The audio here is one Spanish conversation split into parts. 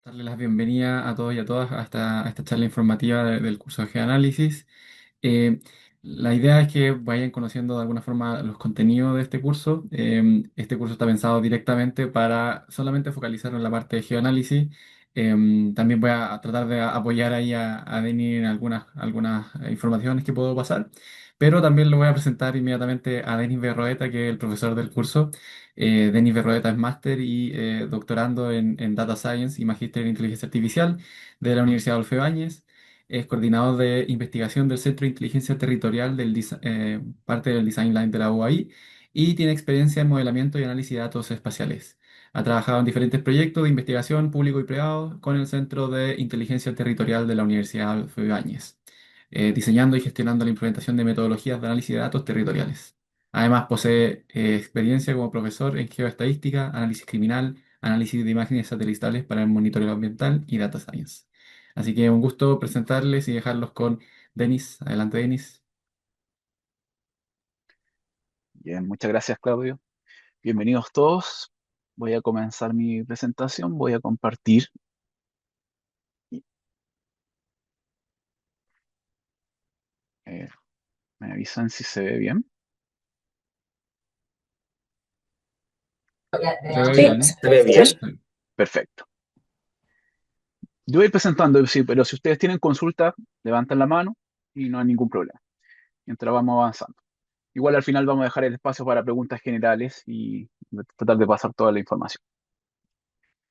Darle la bienvenida a todos y a todas a esta charla informativa del curso de Geoanálisis. Eh, la idea es que vayan conociendo de alguna forma los contenidos de este curso. Este curso está pensado directamente para solamente focalizar en la parte de geoanálisis. También voy a tratar de apoyar ahí a Denis en algunas informaciones que puedo pasar, pero también lo voy a presentar inmediatamente a Denis Berroeta, que es el profesor del curso. Denis Berroeta es máster y doctorando en Data Science y magíster en Inteligencia Artificial de la Universidad Adolfo Ibáñez. Es coordinador de investigación del Centro de Inteligencia Territorial parte del Design Line de la UAI y tiene experiencia en modelamiento y análisis de datos espaciales. Ha trabajado en diferentes proyectos de investigación público y privado con el Centro de Inteligencia Territorial de la Universidad Adolfo Ibáñez, diseñando y gestionando la implementación de metodologías de análisis de datos territoriales. Además, posee experiencia como profesor en geoestadística, análisis criminal, análisis de imágenes satelitales para el monitoreo ambiental y data science. Así que un gusto presentarles y dejarlos con Denis. Adelante, Denis. Bien, muchas gracias, Claudio. Bienvenidos todos. Voy a comenzar mi presentación. Voy a compartir. eh, Me avisan si se ve bien. ¿Se ve Sí, bien? se ve bien. Sí. Perfecto. Yo voy presentando, sí, pero si ustedes tienen consulta, levantan la mano y no hay ningún problema mientras vamos avanzando. Igual al final vamos a dejar el espacio para preguntas generales y tratar de pasar toda la información.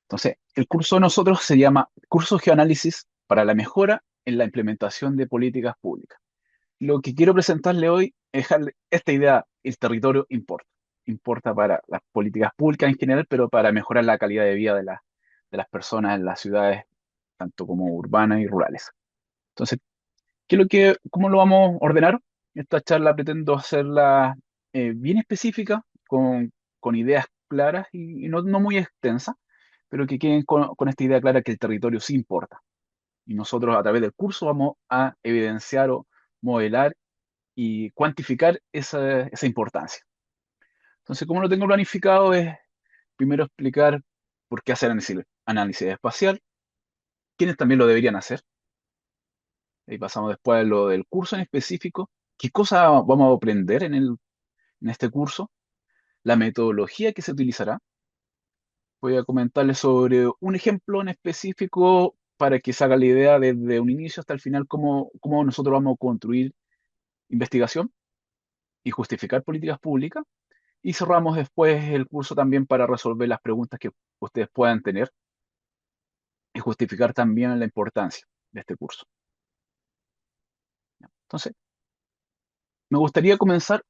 Entonces, el curso de nosotros se llama Curso Geoanálisis para la mejora en la implementación de políticas públicas. Lo que quiero presentarle hoy es dejarle esta idea: el territorio importa. Importa para las políticas públicas en general, pero para mejorar la calidad de vida de las personas en las ciudades, tanto como urbanas y rurales. Entonces, ¿cómo lo vamos a ordenar? Esta charla pretendo hacerla bien específica, con ideas claras y no muy extensas, pero que queden con esta idea clara que el territorio sí importa. Y nosotros a través del curso vamos a evidenciar o modelar y cuantificar esa importancia. Entonces, como lo tengo planificado, es primero explicar por qué hacer análisis espacial, quiénes también lo deberían hacer. Y pasamos después a lo del curso en específico, qué cosas vamos a aprender en este curso, la metodología que se utilizará. Voy a comentarles sobre un ejemplo en específico para que se haga la idea desde un inicio hasta el final cómo nosotros vamos a construir investigación y justificar políticas públicas. Y cerramos después el curso también para resolver las preguntas que ustedes puedan tener y justificar también la importancia de este curso. Entonces, me gustaría comenzar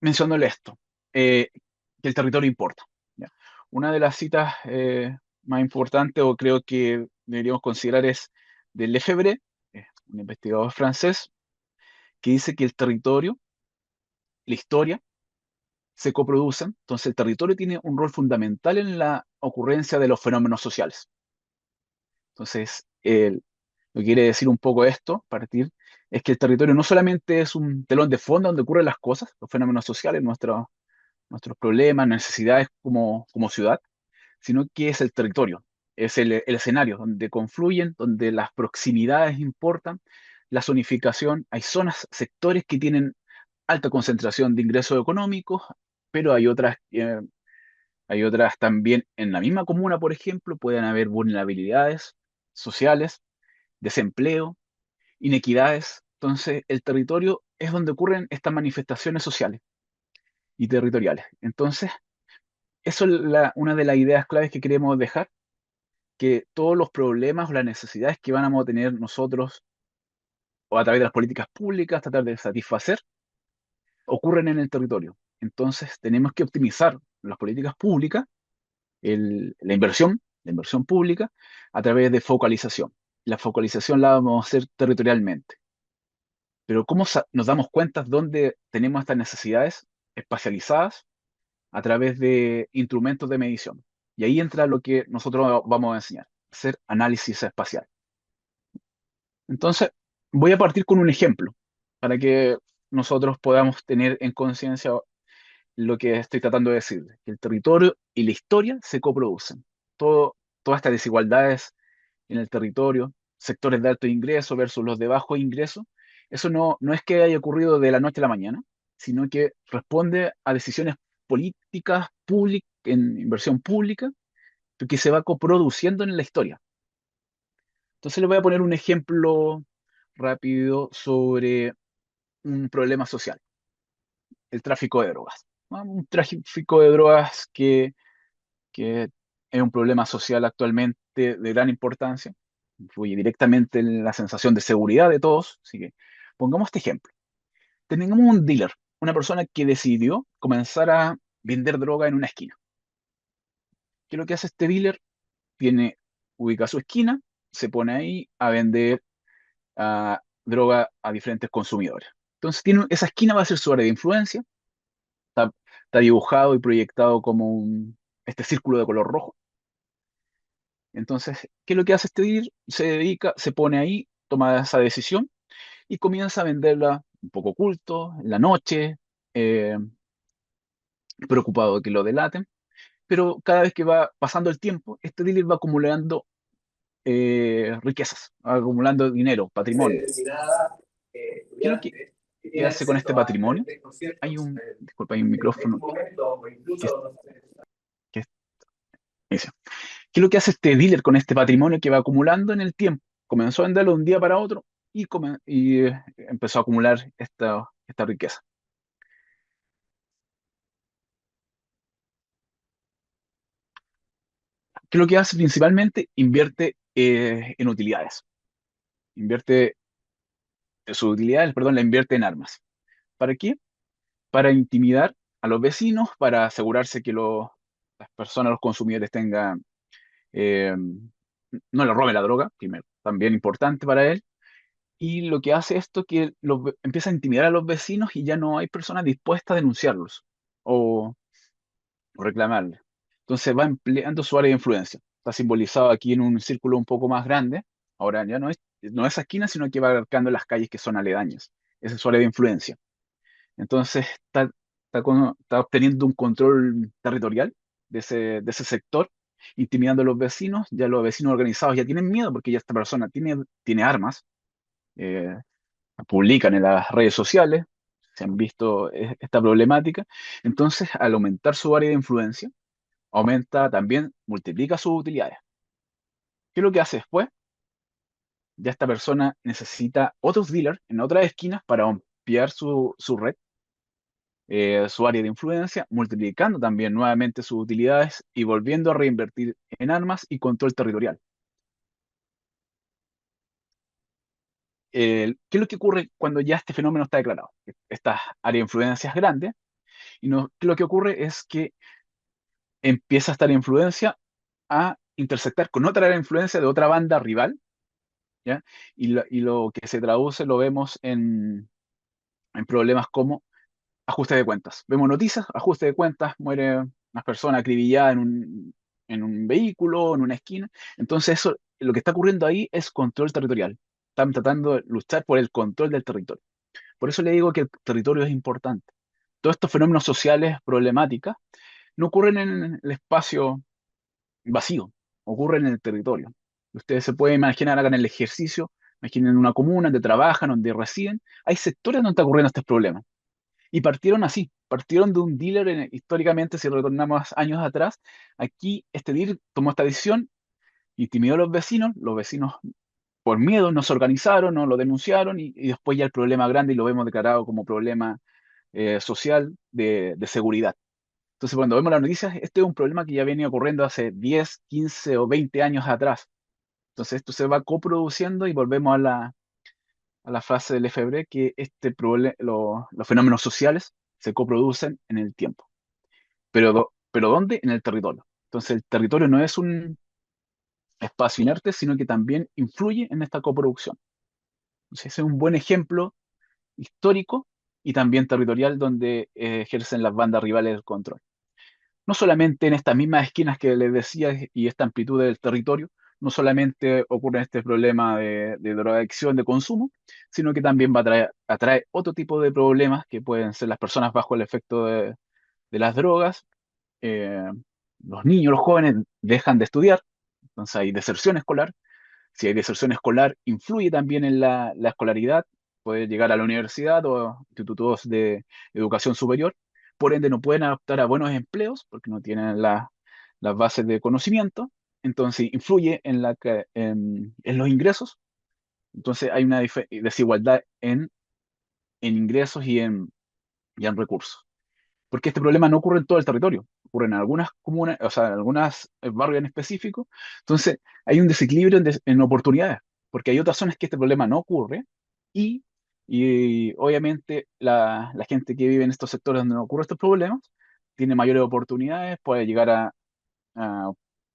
mencionándole esto, que el territorio importa. ¿Ya? Una de las citas más importantes, o creo que deberíamos considerar, es de Lefebvre, un investigador francés, que dice que el territorio, la historia, se coproducen. Entonces, el territorio tiene un rol fundamental en la ocurrencia de los fenómenos sociales. Entonces, lo que quiere decir un poco esto, partir, es que el territorio no solamente es un telón de fondo donde ocurren las cosas, los fenómenos sociales, nuestros problemas, necesidades como ciudad, sino que es el territorio, es el escenario donde confluyen, donde las proximidades importan, la zonificación, hay zonas, sectores que tienen alta concentración de ingresos económicos, pero hay otras también en la misma comuna, por ejemplo, pueden haber vulnerabilidades sociales, desempleo, inequidades. Entonces, el territorio es donde ocurren estas manifestaciones sociales y territoriales. Entonces, eso es una de las ideas claves que queremos dejar, que todos los problemas o las necesidades que vamos a tener nosotros o a través de las políticas públicas, tratar de satisfacer, ocurren en el territorio. Entonces, tenemos que optimizar las políticas públicas, la inversión pública, a través de focalización. La focalización la vamos a hacer territorialmente. Pero ¿cómo nos damos cuenta dónde tenemos estas necesidades espacializadas? A través de instrumentos de medición. Y ahí entra lo que nosotros vamos a enseñar: hacer análisis espacial. Entonces, voy a partir con un ejemplo para que nosotros podamos tener en conciencia lo que estoy tratando de decir, que el territorio y la historia se coproducen. Todo, todas estas desigualdades en el territorio, sectores de alto ingreso versus los de bajo ingreso, eso no es que haya ocurrido de la noche a la mañana, sino que responde a decisiones políticas públicas, en inversión pública, que se va coproduciendo en la historia. Entonces les voy a poner un ejemplo rápido sobre un problema social, el tráfico de drogas. ¿No? Un tráfico de drogas que es un problema social actualmente de gran importancia, influye directamente en la sensación de seguridad de todos. Así que pongamos este ejemplo. Tenemos un dealer, una persona que decidió comenzar a vender droga en una esquina. ¿Qué es lo que hace este dealer? Ubica su esquina, se pone ahí a vender droga a diferentes consumidores. Entonces esa esquina va a ser su área de influencia, está, está dibujado y proyectado como este círculo de color rojo. Entonces, ¿qué es lo que hace este dealer? Se dedica, se pone ahí, toma esa decisión y comienza a venderla un poco oculto, en la noche, eh, preocupado de que lo delaten, pero cada vez que va pasando el tiempo, este dealer va acumulando riquezas, va acumulando dinero, patrimonio. ¿Qué es lo que hace con este patrimonio? Disculpa, hay un micrófono que, que, dice, ¿qué es lo que hace este dealer con este patrimonio que va acumulando en el tiempo? Comenzó a venderlo de un día para otro y empezó a acumular esta riqueza. ¿Qué es lo que hace principalmente? Invierte en utilidades. Invierte sus utilidades, perdón, la invierte en armas. ¿Para qué? Para intimidar a los vecinos, para asegurarse que las personas, los consumidores tengan, eh, no le roben la droga, primero, también importante para él. Y lo que hace esto es que empieza a intimidar a los vecinos y ya no hay personas dispuestas a denunciarlos o, o reclamarles. Entonces va empleando su área de influencia. Está simbolizado aquí en un círculo un poco más grande. Ahora ya no es esa esquina, sino que va abarcando las calles que son aledañas. Esa es su área de influencia. Entonces está obteniendo un control territorial de ese sector, intimidando a los vecinos. Ya los vecinos organizados ya tienen miedo porque ya esta persona tiene armas. eh, Publican en las redes sociales, se han visto esta problemática. Entonces, al aumentar su área de influencia, multiplica sus utilidades. ¿Qué es lo que hace después? Ya esta persona necesita otros dealers en otras esquinas para ampliar su red, su área de influencia, multiplicando también nuevamente sus utilidades y volviendo a reinvertir en armas y control territorial. ¿Qué es lo que ocurre cuando ya este fenómeno está declarado? Esta área de influencia es grande y ¿qué es lo que ocurre? Es que empieza esta influencia a intersectar con otra área de influencia de otra banda rival, ¿ya? Y lo que se traduce lo vemos en problemas como ajuste de cuentas. Vemos noticias, ajuste de cuentas, muere una persona acribillada en un vehículo, en una esquina. Entonces eso, lo que está ocurriendo ahí es control territorial. Están tratando de luchar por el control del territorio. Por eso le digo que el territorio es importante. Todos estos fenómenos sociales, problemáticas, no ocurren en el espacio vacío, ocurre en el territorio. Ustedes se pueden imaginar, hagan el ejercicio, imaginen una comuna donde trabajan, donde residen, hay sectores donde está ocurriendo estos problemas. Y partieron así, partieron de un dealer históricamente, si retornamos años atrás, aquí este dealer tomó esta decisión, intimidó a los vecinos por miedo no se organizaron, no lo denunciaron y después ya el problema grande y lo vemos declarado como problema social de seguridad. Entonces, cuando vemos las noticias, este es un problema que ya venía ocurriendo hace 10, 15 o 20 años atrás. Entonces, esto se va coproduciendo y volvemos a la frase del Lefebvre que los fenómenos sociales se coproducen en el tiempo. ¿Pero dónde? En el territorio. Entonces, el territorio no es un espacio inerte, sino que también influye en esta coproducción. Entonces, ese es un buen ejemplo histórico y también territorial donde ejercen las bandas rivales el control. No solamente en estas mismas esquinas que les decía y esta amplitud del territorio, no solamente ocurre este problema de drogadicción, de consumo, sino que también atrae otro tipo de problemas que pueden ser las personas bajo el efecto de las drogas, eh, los niños, los jóvenes dejan de estudiar, Entonces hay deserción escolar. Si hay deserción escolar, influye también en la escolaridad, puede llegar a la universidad o institutos de educación superior, por ende no pueden adaptar a buenos empleos porque no tienen las bases de conocimiento, entonces influye en los ingresos, entonces hay una desigualdad en ingresos y en recursos. Porque este problema no ocurre en todo el territorio, ocurre en algunas comunas, o sea, en algunos barrios en específico. Entonces, hay un desequilibrio en oportunidades, porque hay otras zonas que este problema no ocurre y, y obviamente la gente que vive en estos sectores donde no ocurren estos problemas tiene mayores oportunidades, puede llegar a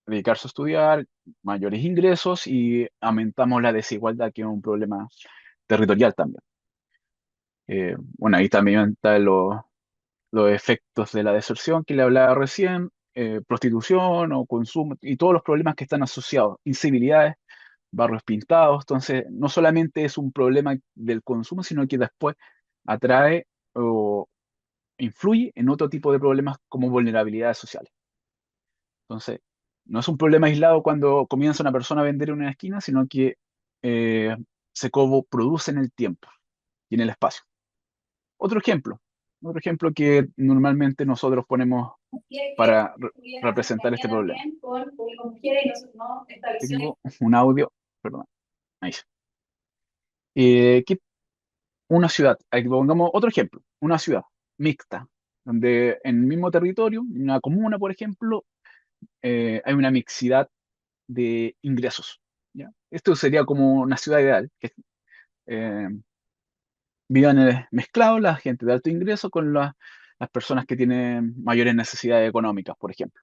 dedicarse a estudiar, mayores ingresos y aumentamos la desigualdad, que es un problema territorial también. Bueno, ahí también está los efectos de la deserción que le hablaba recién, prostitución o consumo y todos los problemas que están asociados, incivilidades, barrios pintados. Entonces, no solamente es un problema del consumo, sino que después atrae o influye en otro tipo de problemas como vulnerabilidades sociales. Entonces, no es un problema aislado cuando comienza una persona a vender en una esquina, sino que eh, se produce en el tiempo y en el espacio. Otro ejemplo, otro ejemplo que normalmente nosotros ponemos Quiere que para estuviera en representar este sintonía problema. también con público mujeres y nosotros no establecimos. Tengo un audio, perdón, ahí sí. Una ciudad, aquí pongamos otro ejemplo, una ciudad mixta, donde en el mismo territorio, en una comuna, por ejemplo, hay una mixidad de ingresos. ¿Ya? Esto sería como una ciudad ideal, que eh, vivan mezclados la gente de alto ingreso con las personas que tienen mayores necesidades económicas, por ejemplo.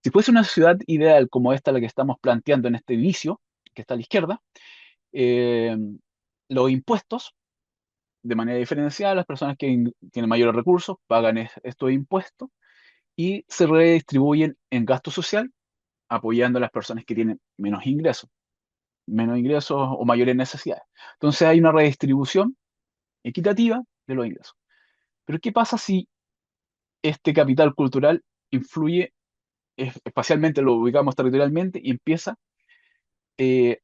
Si fuese una ciudad ideal como esta, la que estamos planteando en este inicio, que está a la izquierda, eh, los impuestos, de manera diferenciada, las personas que tienen mayores recursos pagan estos impuestos y se redistribuyen en gasto social, apoyando a las personas que tienen menos ingresos o mayores necesidades. Entonces hay una redistribución equitativa de los ingresos. Pero ¿qué pasa si este capital cultural influye, espacialmente lo ubicamos territorialmente y empieza eh,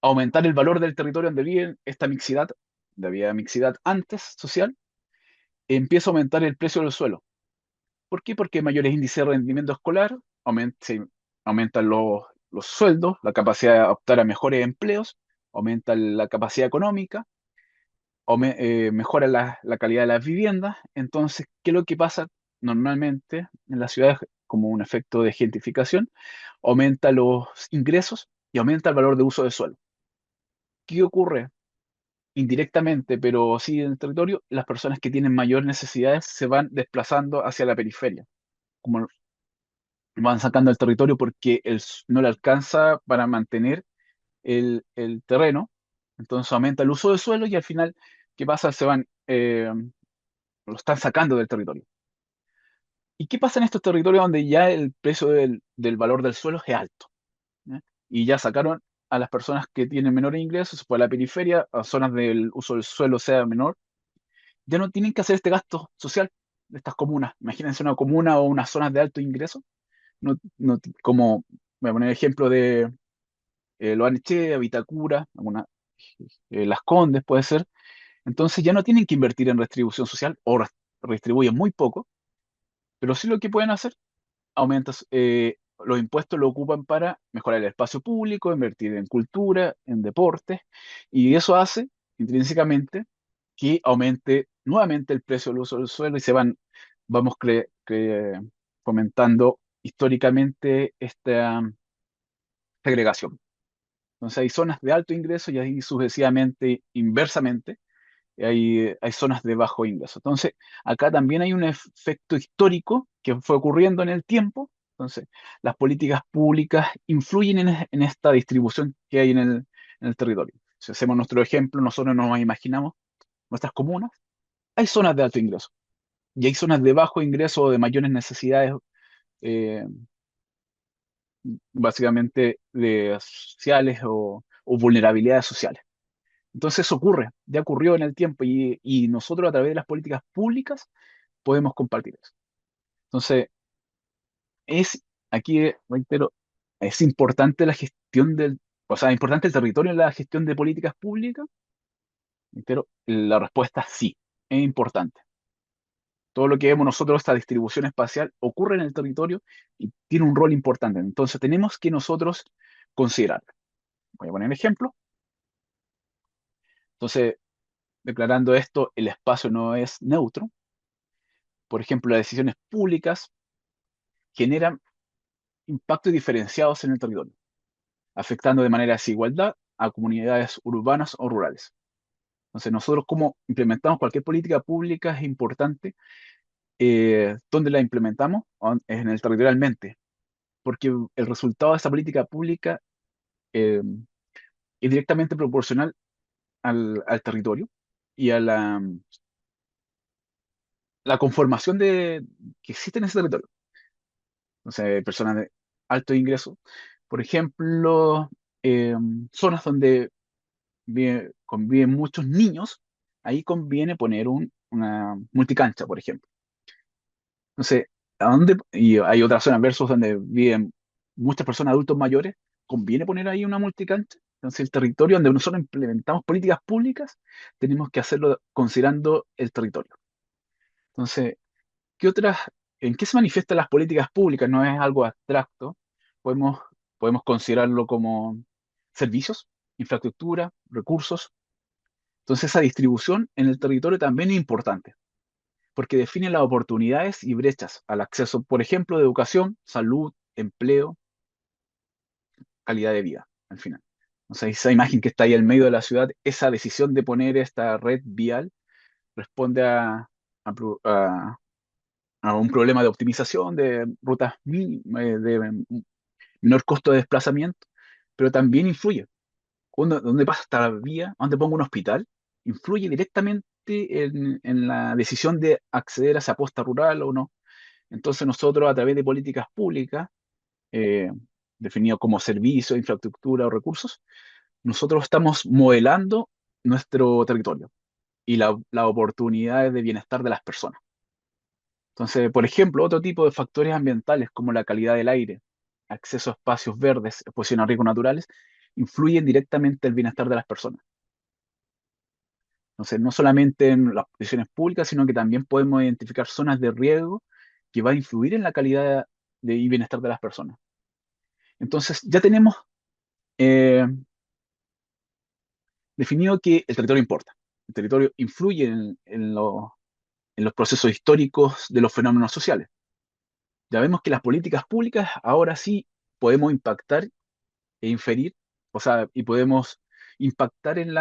aumentar el valor del territorio donde viven esta mixidad, donde había mixidad antes social, empieza a aumentar el precio del suelo? ¿Por qué? Porque hay mayores índices de rendimiento escolar, aumentan los sueldos, la capacidad de optar a mejores empleos, aumenta la capacidad económica, mejora la calidad de las viviendas. Entonces, ¿qué es lo que pasa normalmente en las ciudades como un efecto de gentrificación? Aumenta los ingresos y aumenta el valor de uso del suelo. ¿Qué ocurre? Indirectamente, pero sí en el territorio, las personas que tienen mayor necesidades se van desplazando hacia la periferia, como van sacando el territorio porque no le alcanza para mantener el terreno, entonces aumenta el uso del suelo y al final, ¿qué pasa? Lo están sacando del territorio. ¿Y qué pasa en estos territorios donde ya el precio del valor del suelo es alto? ¿Ya? Y ya sacaron a las personas que tienen menores ingresos, por la periferia, a zonas del uso del suelo sea menor, ya no tienen que hacer este gasto social de estas comunas. Imagínense una comuna o unas zonas de alto ingreso, como, voy a poner el ejemplo de Loanechea, Vitacura, Las Condes puede ser. Entonces ya no tienen que invertir en retribución social o redistribuyen muy poco, pero sí lo que pueden hacer, aumentas, los impuestos lo ocupan para mejorar el espacio público, invertir en cultura, en deportes, y eso hace intrínsecamente que aumente nuevamente el precio del uso del suelo y vamos fomentando históricamente esta segregación. Entonces hay zonas de alto ingreso y ahí sucesivamente, inversamente, hay zonas de bajo ingreso. Entonces, acá también hay un efecto histórico que fue ocurriendo en el tiempo. Entonces, las políticas públicas influyen en esta distribución que hay en el territorio. Si hacemos nuestro ejemplo, nosotros nos imaginamos nuestras comunas, hay zonas de alto ingreso y hay zonas de bajo ingreso o de mayores necesidades, eh, básicamente sociales o vulnerabilidades sociales. Entonces eso ocurre, ya ocurrió en el tiempo y nosotros a través de las políticas públicas podemos compartir eso. Entonces, aquí reitero, ¿Es importante la gestión o sea, importante el territorio en la gestión de políticas públicas? Pero la respuesta es sí, es importante. Todo lo que vemos nosotros, esta distribución espacial, ocurre en el territorio y tiene un rol importante. Entonces tenemos que nosotros considerarlo. Voy a poner ejemplo. Entonces, declarando esto, el espacio no es neutro. Por ejemplo, las decisiones públicas generan impactos diferenciados en el territorio, afectando de manera desigualdad a comunidades urbanas o rurales. Entonces, nosotros cómo implementamos cualquier política pública es importante. ¿Dónde la implementamos? Es en el territorialmente, porque el resultado de esta política pública eh, es directamente proporcional al territorio y a la conformación que existe en ese territorio. Entonces, personas de alto ingreso, por ejemplo, eh, zonas donde conviven muchos niños, ahí conviene poner una multicancha, por ejemplo. Entonces, y hay otras zonas versus donde viven muchas personas adultos mayores, conviene poner ahí una multicancha. Entonces, el territorio donde nosotros implementamos políticas públicas, tenemos que hacerlo considerando el territorio. Entonces, ¿qué otras, en qué se manifiestan las políticas públicas? No es algo abstracto. Podemos, podemos considerarlo como servicios, infraestructura, recursos. Entonces, esa distribución en el territorio también es importante, porque define las oportunidades y brechas al acceso, por ejemplo, de educación, salud, empleo, calidad de vida, al final. Entonces, esa imagen que está ahí en medio de la ciudad, esa decisión de poner esta red vial responde a- a un problema de optimización de rutas de menor costo de desplazamiento, pero también influye. ¿Dónde pasa esta vía? ¿Dónde pongo un hospital? Influye directamente en la decisión de acceder a esa posta rural o no. Entonces nosotros a través de políticas públicas, eh, definido como servicio, infraestructura o recursos, nosotros estamos modelando nuestro territorio y las oportunidades de bienestar de las personas. Entonces, por ejemplo, otro tipo de factores ambientales como la calidad del aire, acceso a espacios verdes, exposición a riesgos naturales, influyen directamente en el bienestar de las personas. Entonces, no solamente en las decisiones públicas, sino que también podemos identificar zonas de riesgo que va a influir en la calidad y bienestar de las personas. Entonces, ya tenemos eh, definido que el territorio importa. El territorio influye en los procesos históricos de los fenómenos sociales. Ya vemos que las políticas públicas ahora sí podemos impactar e inferir, o sea, y podemos impactar en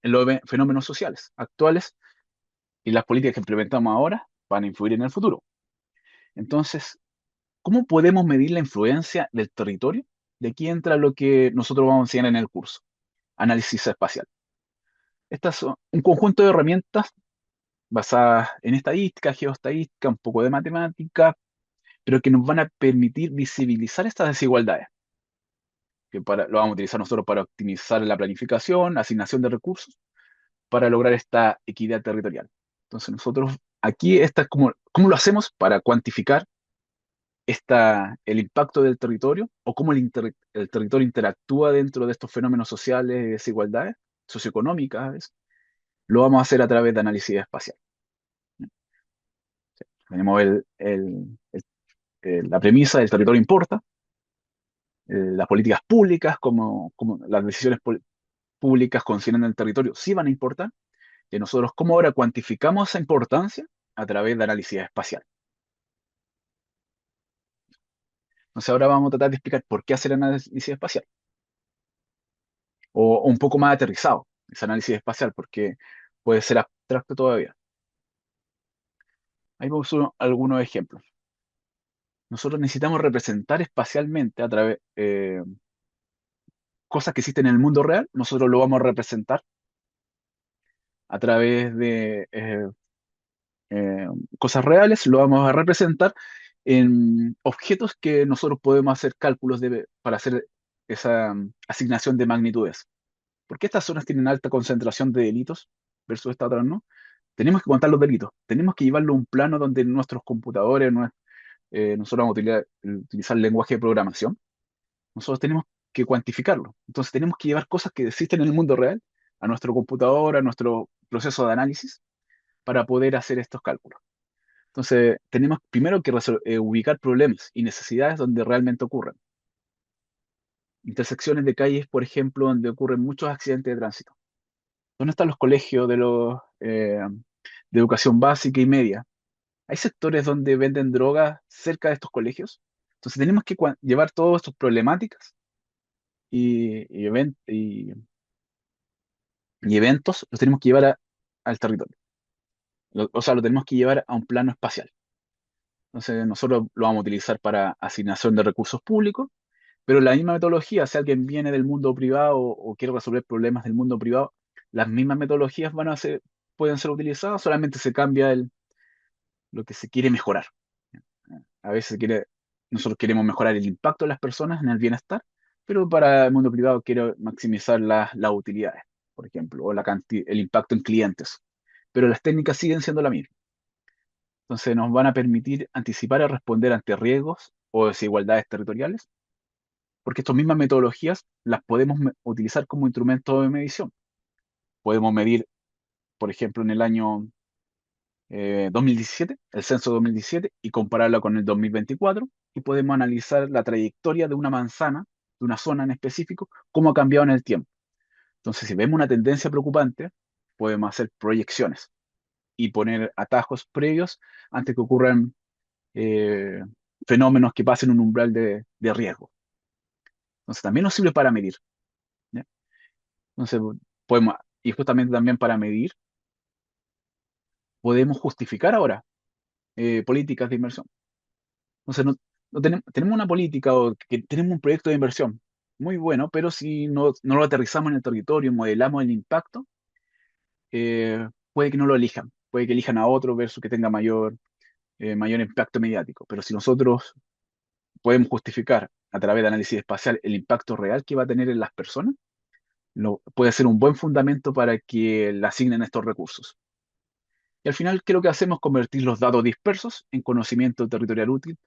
los fenómenos sociales actuales, y las políticas que implementamos ahora van a influir en el futuro. Entonces, ¿cómo podemos medir la influencia del territorio? De aquí entra lo que nosotros vamos a enseñar en el curso, análisis espacial. Estas son un conjunto de herramientas basadas en estadística, geoestadística, un poco de matemática, pero que nos van a permitir visibilizar estas desigualdades, lo vamos a utilizar nosotros para optimizar la planificación, asignación de recursos, para lograr esta equidad territorial. Entonces nosotros aquí, esta es ¿cómo lo hacemos para cuantificar el impacto del territorio o cómo el territorio interactúa dentro de estos fenómenos sociales de desigualdades socioeconómicas? Lo vamos a hacer a través de análisis espacial. Tenemos la premisa del territorio importa, las políticas públicas, como las decisiones públicas consideran el territorio, sí van a importar, y nosotros cómo ahora cuantificamos esa importancia a través de análisis espacial. Entonces ahora vamos a tratar de explicar por qué hacer análisis espacial, o un poco más aterrizado ese análisis espacial, porque puede ser abstracto todavía. Ahí vamos a ver algunos ejemplos. Nosotros necesitamos representar espacialmente a través cosas que existen en el mundo real, nosotros lo vamos a representar a través de eh, cosas reales, lo vamos a representar en objetos que nosotros podemos hacer cálculos para hacer esa asignación de magnitudes. ¿Por qué estas zonas tienen alta concentración de delitos versus estas otras no? Tenemos que contar los delitos, tenemos que llevarlo a un plano donde nuestros computadores, nosotros vamos a utilizar el lenguaje de programación, nosotros tenemos que cuantificarlo. Entonces tenemos que llevar cosas que existen en el mundo real a nuestro computador, a nuestro proceso de análisis, para poder hacer estos cálculos. Entonces tenemos primero que ubicar problemas y necesidades donde realmente ocurren. Intersecciones de calles, por ejemplo, donde ocurren muchos accidentes de tránsito. ¿Dónde están los colegios de educación básica y media? Hay sectores donde venden drogas cerca de estos colegios. Entonces tenemos que llevar todas estas problemáticas y eventos, los tenemos que llevar al territorio. O sea, lo tenemos que llevar a un plano espacial. Entonces nosotros lo vamos a utilizar para asignación de recursos públicos, pero la misma metodología, si alguien viene del mundo privado o quiere resolver problemas del mundo privado, las mismas metodologías pueden ser utilizadas, solamente se cambia lo que se quiere mejorar. A veces nosotros queremos mejorar el impacto de las personas en el bienestar, pero para el mundo privado quiero maximizar las utilidades, por ejemplo, o el impacto en clientes. Pero las técnicas siguen siendo las mismas. Entonces nos van a permitir anticipar y responder ante riesgos o desigualdades territoriales, porque estas mismas metodologías las podemos utilizar como instrumento de medición. Podemos medir, por ejemplo, en el año 2017, el censo 2017, y compararlo con el 2024, y podemos analizar la trayectoria de una manzana, de una zona en específico, cómo ha cambiado en el tiempo. Entonces, si vemos una tendencia preocupante, podemos hacer proyecciones y poner atajos previos antes que ocurran eh, fenómenos que pasen un umbral de riesgo. Entonces, también nos sirve para medir, ¿ya? Entonces, podemos, y justamente también para medir, podemos justificar ahora políticas de inversión. Entonces, no tenemos una política o que tenemos un proyecto de inversión muy bueno, pero si no lo aterrizamos en el territorio, modelamos el impacto, puede que no lo elijan, puede que elijan a otro versus que tenga mayor impacto mediático. Pero si nosotros podemos justificar a través de análisis espacial el impacto real que va a tener en las personas, puede ser un buen fundamento para que le asignen estos recursos. Y al final, ¿qué es lo que hacemos? Convertir los datos dispersos en conocimiento territorial útil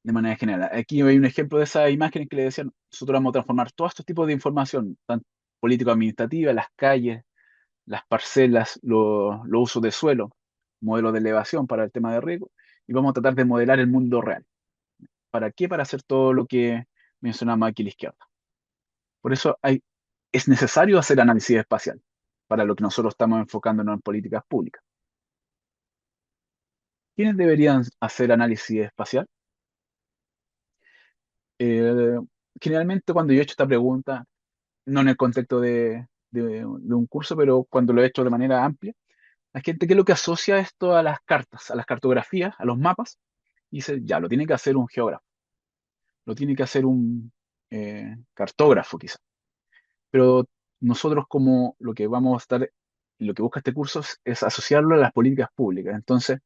de manera general. Aquí hay un ejemplo de esas imágenes que le decían, nosotros vamos a transformar todos estos tipos de información, tanto político-administrativa, las calles, las parcelas, los usos de suelo, modelos de elevación para el tema de riego, y vamos a tratar de modelar el mundo real. ¿Para qué? Para hacer todo lo que mencionamos aquí a la izquierda. Por eso es necesario hacer análisis espacial para lo que nosotros estamos enfocándonos en políticas públicas. ¿Quiénes deberían hacer análisis espacial? Eh, Generalmente cuando yo he hecho esta pregunta, no en el contexto de un curso, pero cuando lo he hecho de manera amplia, la gente, ¿qué es lo que asocia esto a las cartas, a las cartografías, a los mapas? Y dice, ya, lo tiene que hacer un geógrafo, lo tiene que hacer un cartógrafo quizá. Pero nosotros como lo que vamos a estar, lo que busca este curso es asociarlo a las políticas públicas. Entonces,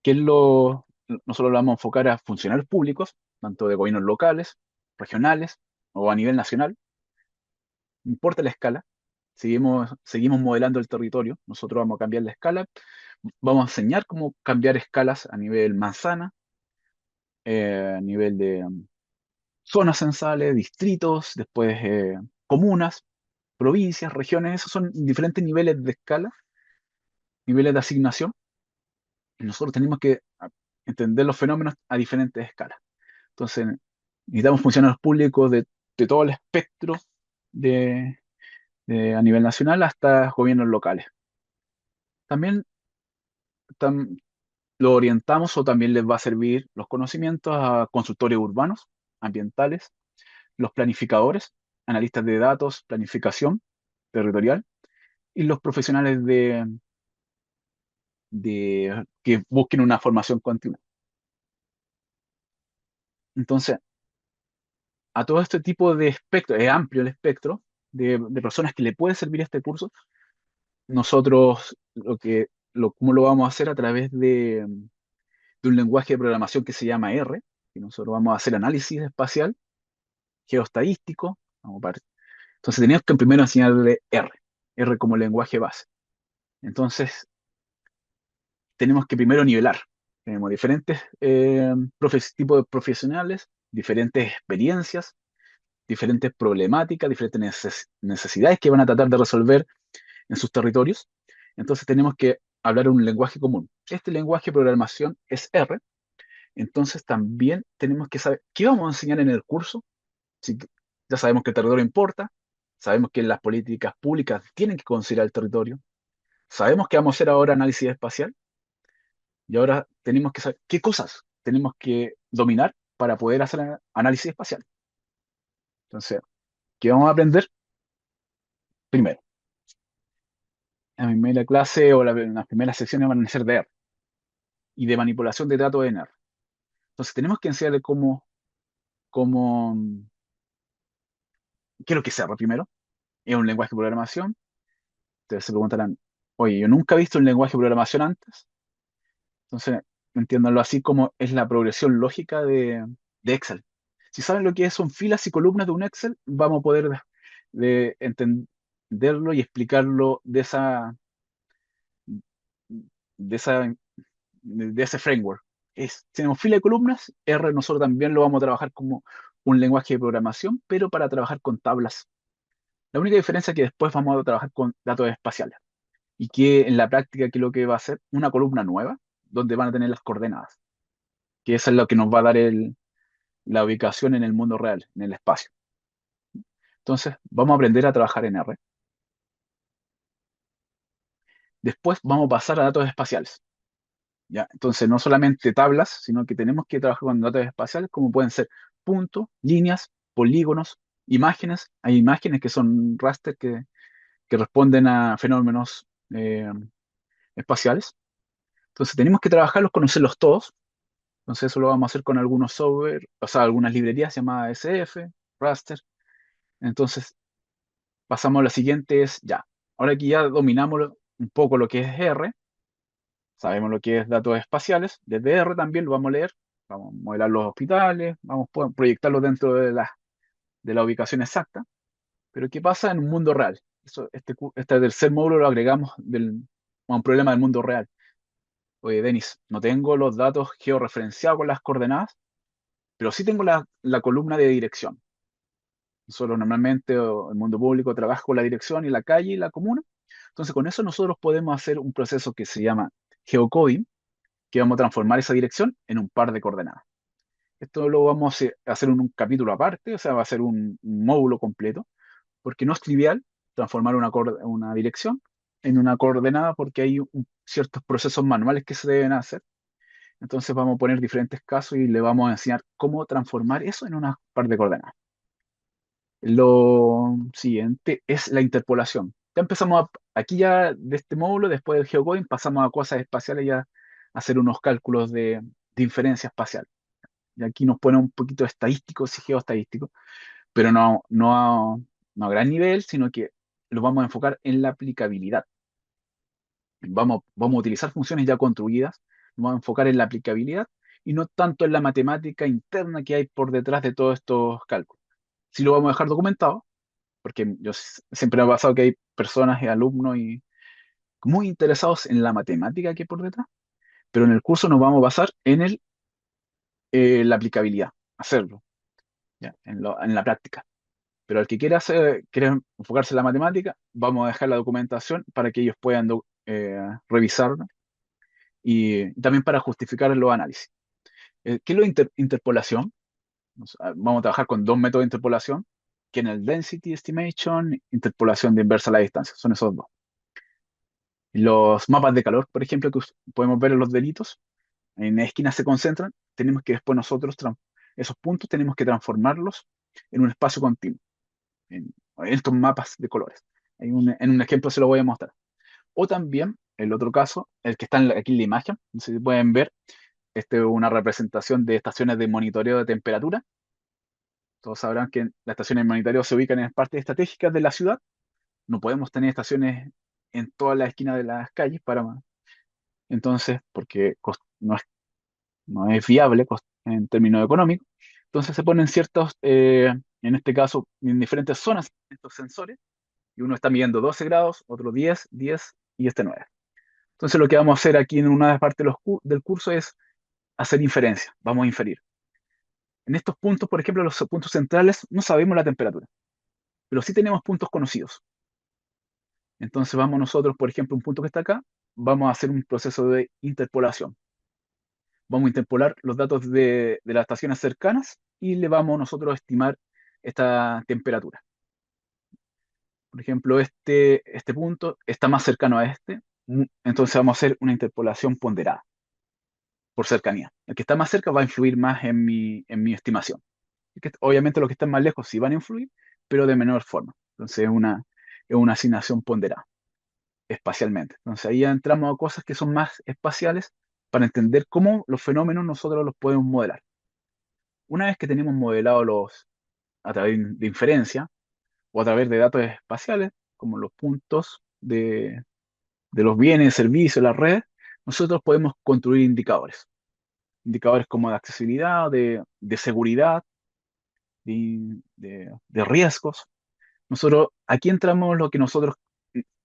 nosotros lo vamos a enfocar a funcionarios públicos, tanto de gobiernos locales, regionales o a nivel nacional, no importa la escala, seguimos modelando el territorio, nosotros vamos a cambiar la escala, vamos a enseñar cómo cambiar escalas a nivel manzana, a nivel de zonas censales, distritos, después comunas, provincias, regiones, esos son diferentes niveles de escala, niveles de asignación, y nosotros tenemos que entender los fenómenos a diferentes escalas. Entonces, necesitamos funcionarios públicos de todo el espectro de, a nivel nacional hasta gobiernos locales. También tam- lo orientamos o también les va a servir los conocimientos a consultores urbanos, ambientales, los planificadores, analistas de datos, planificación territorial y los profesionales que busquen una formación continua. Entonces, a todo este tipo de espectro, es amplio el espectro de personas que le puede servir este curso, nosotros ¿cómo lo vamos a hacer? A través de un lenguaje de programación que se llama R, y nosotros vamos a hacer análisis espacial, geoestadístico. Entonces teníamos que primero enseñarle R como lenguaje base. Entonces tenemos que primero nivelar. Tenemos diferentes tipos de profesionales, diferentes experiencias, diferentes problemáticas, diferentes necesidades que van a tratar de resolver en sus territorios. Entonces tenemos que hablar un lenguaje común. Este lenguaje de programación es R. Entonces también tenemos que saber qué vamos a enseñar en el curso. Si ya sabemos que el territorio importa, sabemos que las políticas públicas tienen que considerar el territorio, sabemos que vamos a hacer ahora análisis espacial y ahora tenemos que saber qué cosas tenemos que dominar para poder hacer análisis espacial. Entonces, ¿qué vamos a aprender? Primero, la primera clase o las primeras secciones van a ser de R y de manipulación de datos en R. Entonces, tenemos que enseñarle cómo, qué es lo que es R primero. Es un lenguaje de programación. Ustedes se preguntarán, oye, yo nunca he visto un lenguaje de programación antes. Entonces, entiéndanlo así como es la progresión lógica de Excel. Si saben lo que son filas y columnas de un Excel, vamos a poder entenderlo y explicarlo de esa, de ese framework. Tenemos fila y columnas, R nosotros también lo vamos a trabajar como un lenguaje de programación, pero para trabajar con tablas. La única diferencia es que después vamos a trabajar con datos espaciales y que en la práctica, que lo que va a ser una columna nueva, donde van a tener las coordenadas, que eso es lo que nos va a dar la ubicación en el mundo real, en el espacio. Entonces, vamos a aprender a trabajar en R. Después vamos a pasar a datos espaciales. ¿Ya? Entonces, no solamente tablas, sino que tenemos que trabajar con datos espaciales, como pueden ser puntos, líneas, polígonos, imágenes. Hay imágenes que son raster que responden a fenómenos espaciales. Entonces, tenemos que trabajarlos, conocerlos todos. Entonces, eso lo vamos a hacer con algunos software, o sea, algunas librerías llamadas SF, raster. Entonces, pasamos a lo siguiente, es ya. Ahora que ya dominamos un poco lo que es R, sabemos lo que es datos espaciales, desde R también lo vamos a leer, vamos a modelar los hospitales, vamos a proyectarlos dentro de la ubicación exacta, pero ¿qué pasa en un mundo real? Este tercer módulo lo agregamos a un problema del mundo real. Oye, Denis, no tengo los datos georreferenciados con las coordenadas, pero sí tengo la columna de dirección. Nosotros normalmente, o el mundo público, trabaja con la dirección y la calle y la comuna. Entonces, con eso nosotros podemos hacer un proceso que se llama geocoding, que vamos a transformar esa dirección en un par de coordenadas. Esto lo vamos a hacer en un capítulo aparte, o sea, va a ser un módulo completo, porque no es trivial transformar una dirección en una coordenada, porque hay ciertos procesos manuales que se deben hacer. Entonces vamos a poner diferentes casos y le vamos a enseñar cómo transformar eso en una par de coordenadas. Lo siguiente es la interpolación. Ya empezamos aquí ya de este módulo, después del geocoding, pasamos a cosas espaciales ya a hacer unos cálculos de inferencia espacial. Y aquí nos pone un poquito estadísticos y geoestadísticos, pero no a gran nivel, sino que lo vamos a enfocar en la aplicabilidad. Vamos a utilizar funciones ya construidas, nos vamos a enfocar en la aplicabilidad y no tanto en la matemática interna que hay por detrás de todos estos cálculos. Sí lo vamos a dejar documentado, porque siempre me ha pasado que hay personas y alumnos muy interesados en la matemática que hay por detrás, pero en el curso nos vamos a basar en la aplicabilidad, hacerlo, ¿ya? En la práctica. Pero al que quiera enfocarse en la matemática, vamos a dejar la documentación para que ellos puedan revisarla y también para justificar los análisis. ¿Qué es la interpolación? Vamos a trabajar con dos métodos de interpolación, que en el Density Estimation, interpolación de inversa a la distancia. Son esos dos. Los mapas de calor, por ejemplo, que podemos ver en los delitos, en esquinas se concentran, tenemos que después nosotros, esos puntos, tenemos que transformarlos en un espacio continuo, en estos mapas de colores. En un ejemplo se lo voy a mostrar. O también, el otro caso, el que está aquí en la imagen, no sé si pueden ver, este es una representación de estaciones de monitoreo de temperatura. Todos sabrán que las estaciones de monitoreo se ubican en partes estratégicas de la ciudad. No podemos tener estaciones en todas las esquinas de las calles entonces, porque no es viable en términos económicos. Entonces se ponen ciertos, en este caso, en diferentes zonas, estos sensores, y uno está midiendo 12 grados, otro 10, 10 y este 9. Entonces lo que vamos a hacer aquí en una parte del curso es hacer inferencia, vamos a inferir. En estos puntos, por ejemplo, los puntos centrales, no sabemos la temperatura, pero sí tenemos puntos conocidos. Entonces vamos nosotros, por ejemplo, un punto que está acá, vamos a hacer un proceso de interpolación. Vamos a interpolar los datos de las estaciones cercanas y le vamos nosotros a estimar esta temperatura. Por ejemplo, este punto está más cercano a este, entonces vamos a hacer una interpolación ponderada por cercanía. El que está más cerca va a influir más en mi estimación. Obviamente los que están más lejos sí van a influir, pero de menor forma. Entonces es una asignación ponderada espacialmente. Entonces ahí ya entramos a cosas que son más espaciales para entender cómo los fenómenos nosotros los podemos modelar. Una vez que tenemos modelados a través de inferencia o a través de datos espaciales, como los puntos de los bienes, servicios, las redes, nosotros podemos construir indicadores. Indicadores como de accesibilidad, de seguridad, de riesgos. Nosotros, aquí entramos lo que nosotros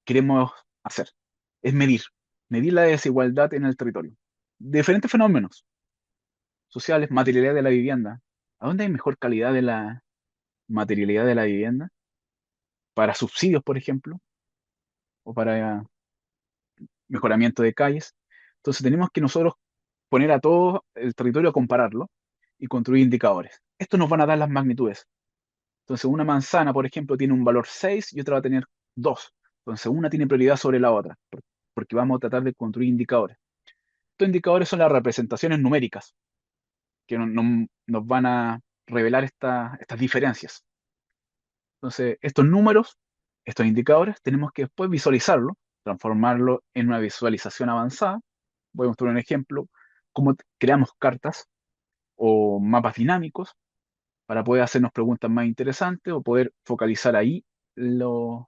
queremos hacer, es medir la desigualdad en el territorio. Diferentes fenómenos sociales, materialidad de la vivienda. ¿A dónde hay mejor calidad de la materialidad de la vivienda? Para subsidios, por ejemplo, o para mejoramiento de calles. Entonces tenemos que nosotros poner a todo el territorio a compararlo y construir indicadores. Estos nos van a dar las magnitudes. Entonces una manzana, por ejemplo, tiene un valor 6 y otra va a tener 2. Entonces una tiene prioridad sobre la otra, porque vamos a tratar de construir indicadores. Estos indicadores son las representaciones numéricas que nos van a revelar estas diferencias. Entonces, estos números, estos indicadores, tenemos que después visualizarlo, transformarlo en una visualización avanzada. Voy a mostrar un ejemplo, cómo creamos cartas o mapas dinámicos para poder hacernos preguntas más interesantes o poder focalizar ahí los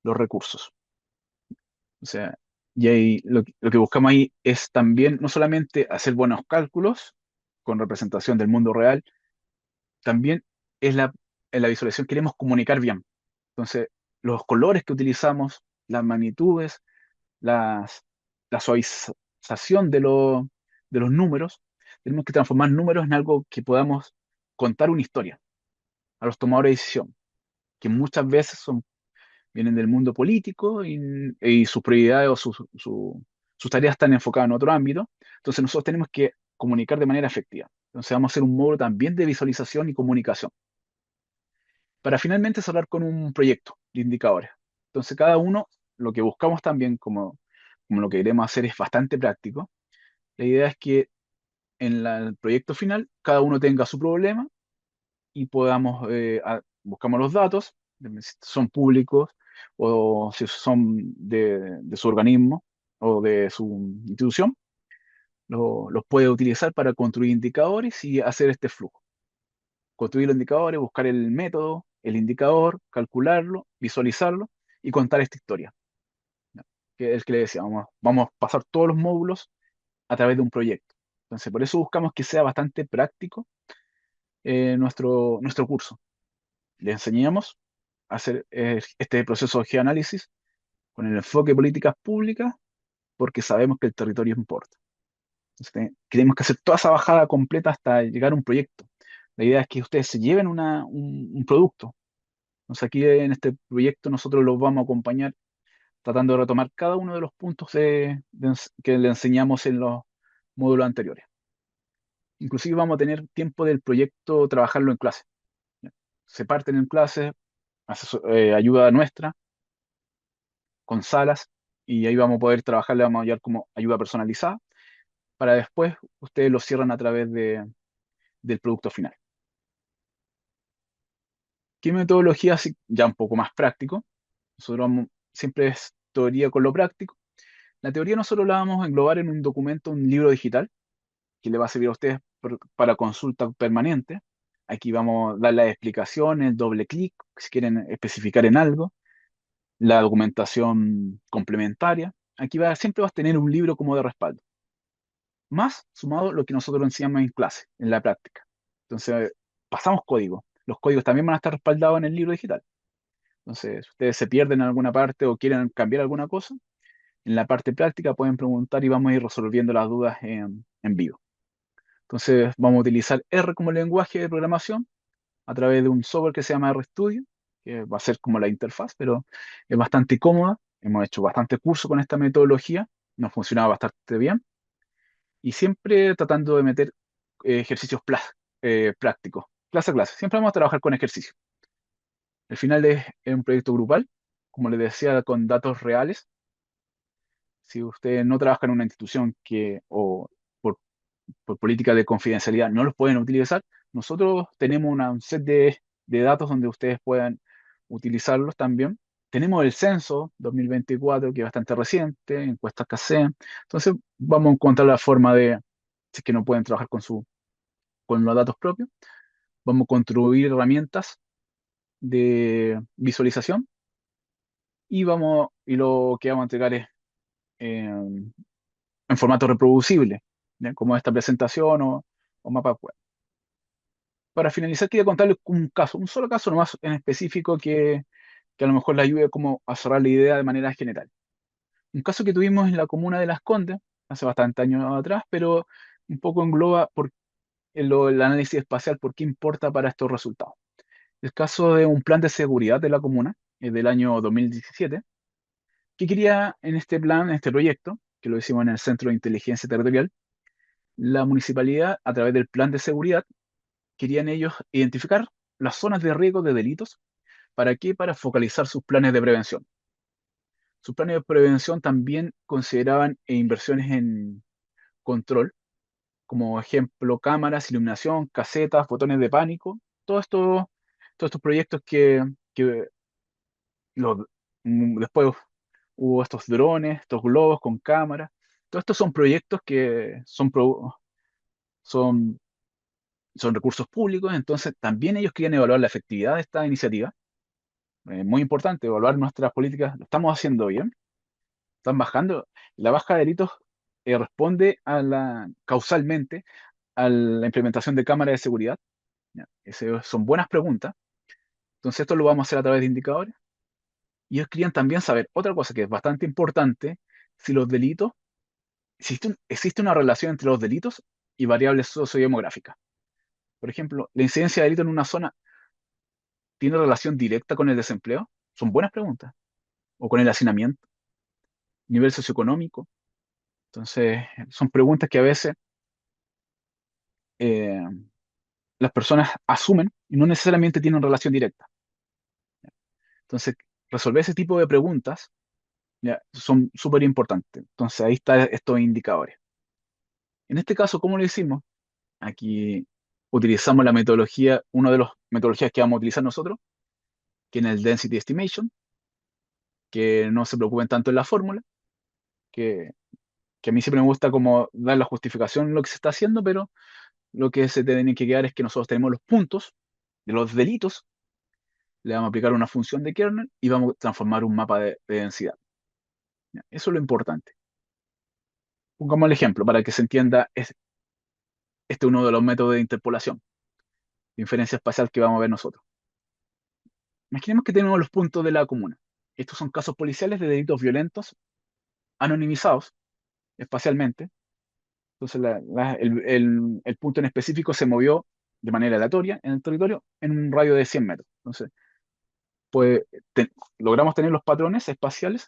recursos. O sea, y ahí lo que buscamos ahí es también no solamente hacer buenos cálculos con representación del mundo real, también es en la visualización queremos comunicar bien. Entonces, los colores que utilizamos, las magnitudes, las, la suavización de los números, tenemos que transformar números en algo que podamos contar una historia a los tomadores de decisión, que muchas veces vienen del mundo político y sus prioridades o sus tareas están enfocadas en otro ámbito. Entonces, nosotros tenemos que comunicar de manera efectiva. Entonces, vamos a hacer un módulo también de visualización y comunicación para finalmente cerrar con un proyecto de indicadores. Entonces, cada uno, lo que buscamos también, como lo que queremos hacer es bastante práctico, la idea es que el proyecto final, cada uno tenga su problema y podamos, buscamos los datos, si son públicos o si son de su organismo o de su institución, los puede utilizar para construir indicadores y hacer este flujo. Construir los indicadores, buscar el método, el indicador, calcularlo, visualizarlo y contar esta historia. ¿No? Que es el que le decía, vamos a pasar todos los módulos a través de un proyecto. Entonces, por eso buscamos que sea bastante práctico nuestro curso. Le enseñamos a hacer este proceso de geoanálisis con el enfoque de políticas públicas porque sabemos que el territorio importa. Entonces, queremos que hacer toda esa bajada completa hasta llegar a un proyecto. La idea es que ustedes se lleven un producto. Entonces aquí en este proyecto nosotros los vamos a acompañar tratando de retomar cada uno de los puntos que le enseñamos en los módulos anteriores. Inclusive vamos a tener tiempo del proyecto trabajarlo en clase. ¿Ya? Se parten en clase, ayuda nuestra, con salas, y ahí vamos a poder trabajar, le vamos a llevar como ayuda personalizada, para después ustedes lo cierran a través del producto final. ¿Qué metodología así ya un poco más práctico? Nosotros siempre es teoría con lo práctico. La teoría nosotros la vamos a englobar en un documento, un libro digital, que le va a servir a ustedes para consulta permanente. Aquí vamos a dar las explicaciones, el doble clic, si quieren especificar en algo, la documentación complementaria. Aquí siempre vas a tener un libro como de respaldo, más sumado lo que nosotros enseñamos en clase, en la práctica. Entonces, pasamos código. Los códigos también van a estar respaldados en el libro digital. Entonces, si ustedes se pierden en alguna parte o quieren cambiar alguna cosa, en la parte práctica pueden preguntar y vamos a ir resolviendo las dudas en vivo. Entonces vamos a utilizar R como lenguaje de programación a través de un software que se llama RStudio, que va a ser como la interfaz, pero es bastante cómoda. Hemos hecho bastante curso con esta metodología, nos funcionaba bastante bien y siempre tratando de meter ejercicios prácticos, clase a clase. Siempre vamos a trabajar con ejercicios. Al final es un proyecto grupal, como les decía, con datos reales. Si usted no trabaja en una institución o por, por política de confidencialidad no los pueden utilizar, nosotros tenemos un set de datos donde ustedes puedan utilizarlos también. Tenemos el censo 2024, que es bastante reciente, encuestas CACEN. Entonces, vamos a encontrar la forma de, si es que no pueden trabajar con los datos propios, vamos a construir herramientas de visualización y lo que vamos a entregar es en formato reproducible, ¿ya? Como esta presentación o mapa web. Para finalizar, quería contarles un caso, un solo caso nomás en específico que a lo mejor le ayude como a cerrar la idea de manera general. Un caso que tuvimos en la comuna de Las Condes, hace bastante años atrás, pero un poco engloba el análisis espacial, por qué importa para estos resultados. El caso de un plan de seguridad de la comuna, del año 2017, que quería en este plan, en este proyecto, que lo hicimos en el Centro de Inteligencia Territorial, la municipalidad, a través del plan de seguridad, querían ellos identificar las zonas de riesgo de delitos. ¿Para qué? Para focalizar sus planes de prevención. Sus planes de prevención también consideraban inversiones en control, como ejemplo cámaras, iluminación, casetas, botones de pánico, todos estos proyectos que los- después hubo estos drones, estos globos con cámaras. Todos estos son proyectos que son, son recursos públicos, entonces también ellos querían evaluar la efectividad de esta iniciativa. Muy importante, evaluar nuestras políticas, ¿lo estamos haciendo bien? ¿Están bajando? La baja de delitos responde causalmente a la implementación de cámaras de seguridad. ¿Ya? Son buenas preguntas. Entonces esto lo vamos a hacer a través de indicadores. Y ellos querían también saber otra cosa que es bastante importante, si los delitos, existe una relación entre los delitos y variables sociodemográficas. Por ejemplo, la incidencia de delito en una zona tiene relación directa con el desempleo. Son buenas preguntas. O con el hacinamiento, nivel socioeconómico. Entonces, son preguntas que a veces eh, las personas asumen y no necesariamente tienen relación directa. Entonces, resolver ese tipo de preguntas ya, son súper importantes. Entonces, ahí están estos indicadores. En este caso, ¿cómo lo hicimos? Aquí utilizamos la metodología, una de las metodologías que vamos a utilizar nosotros, que es el Density Estimation, que no se preocupen tanto en la fórmula, que, que a mí siempre me gusta como dar la justificación de lo que se está haciendo, pero lo que se tiene que quedar es que nosotros tenemos los puntos de los delitos, le vamos a aplicar una función de kernel y vamos a transformar un mapa de densidad. ¿Ya? Eso es lo importante. Pongamos el ejemplo para que se entienda, este es uno de los métodos de interpolación, de inferencia espacial que vamos a ver nosotros. Imaginemos que tenemos los puntos de la comuna. Estos son casos policiales de delitos violentos anonimizados espacialmente. Entonces el punto en específico se movió de manera aleatoria en el territorio en un radio de 100 metros. Entonces, pues, logramos tener los patrones espaciales,